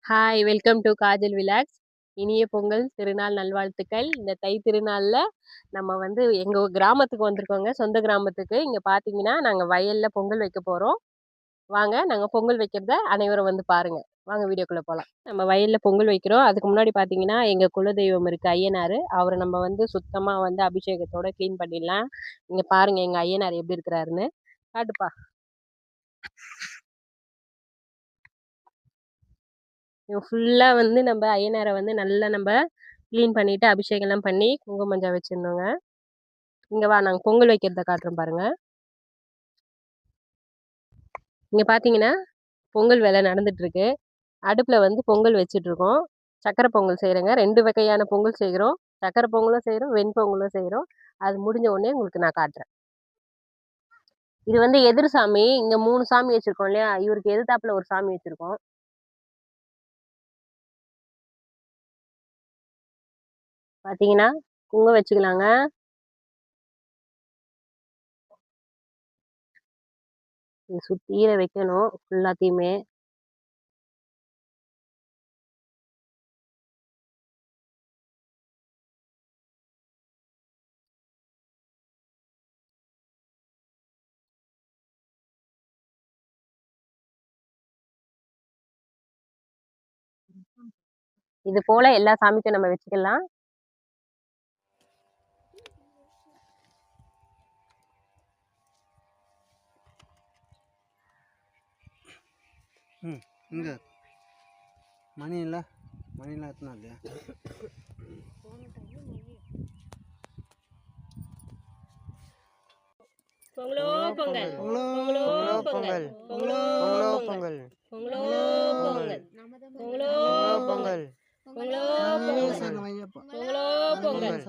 Hi! Welcome to Kajal vlogs. இனிய பொங்கல் திருநாள் நல்வாழ்த்துக்கள். இந்த தை திருநாள்ல நம்ம வந்து எங்க கிராமத்துக்கு வந்திருக்கோங்க. சொந்த கிராமத்துக்கு. இங்க பார்த்தீங்கன்னா, நாங்க வயல்ல பொங்கல் வைக்க போறோம். வாங்க, நாங்க பொங்கல் வைக்கிறத அனைவரும் வந்து பாருங்க. வாங்க வீடியோக்குள்ள போலாம். நம்ம வயல்ல பொங்கல் வைக்கிறோம். அதுக்கு முன்னாடி பார்த்தீங்கன்னா, எங்க குலதெய்வம் இருக்கு ஐயனாரு. அவர நம்ம வந்து சுத்தமா வந்து அபிஷேகத்தோட கிளீன் பண்ணிடலாம். இங்க பாருங்க எங்க ஐயனார் எப்படி இருக்கிறாருன்னு. காட்டுப்பா. ஃபுல்லா வந்து நம்ப ஐயனார வந்து நல்லா கிளீன் பண்ணிட்டு, அபிஷேகம்லாம் பண்ணி, குங்கும மஞ்சள் வச்சிரணுங்க. இங்க வா நாங்க பொங்கல் வைக்கிறத காட்டுறோம் பாருங்க. இங்க பார்த்தீங்கன்னா, பொங்கல் வேலை நடந்துட்டுருக்கு. அடுப்புல வந்து பொங்கல் வச்சுட்டுருக்கோம். சக்கரை பொங்கல் செய்றேங்க. 2 வகையான பொங்கல் செய்றோம். சக்கரை பொங்கலும் செய்றோம், வெண்பொங்கலும் செய்றோம். அது முடிஞ்ச உடனே உங்களுக்கு நான் காட்டுறேன். இது வந்து எதிர் சாமி. இங்க 3 சாமி வச்சிருக்கோம் இல்லையா? இவருக்கு எதிர்த்தாப்புல ஒரு சாமி வச்சிருக்கோம். பார்த்தீங்கன்னா, குங்குமம் வச்சுக்கலாங்க. இது சுத்தீர வைக்கணும் ஃபுல்லாத்தையுமே. இது போல எல்லா சாமிக்கும் நம்ம வச்சுக்கலாம். இங்கே மணி இல்லை மணிலாம் எத்தனை இல்லையா பொங்கலோ பொங்கல் பொங்கலோ பொங்கலோ பொங்கல் பொங்கலோ பொங்கல் பொங்கலோ பொங்கல் பொங்கலோ பொங்கல் பொங்கலோ பொங்கல் பொங்கலோ பொங்கல்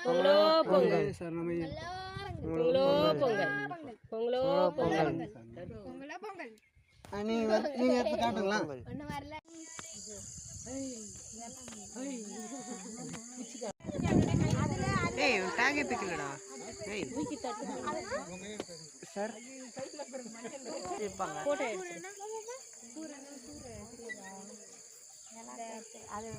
பொங்கலோ பொங்கல் பொங்கலோ பொங்கல் பொங்கலோ பொங்கல் நீங்கள் எடுத்து காட்டுங்களா ஏய் டேக் எத்துக்கலடா ஏய் சார் போட்டோ எடுத்து அது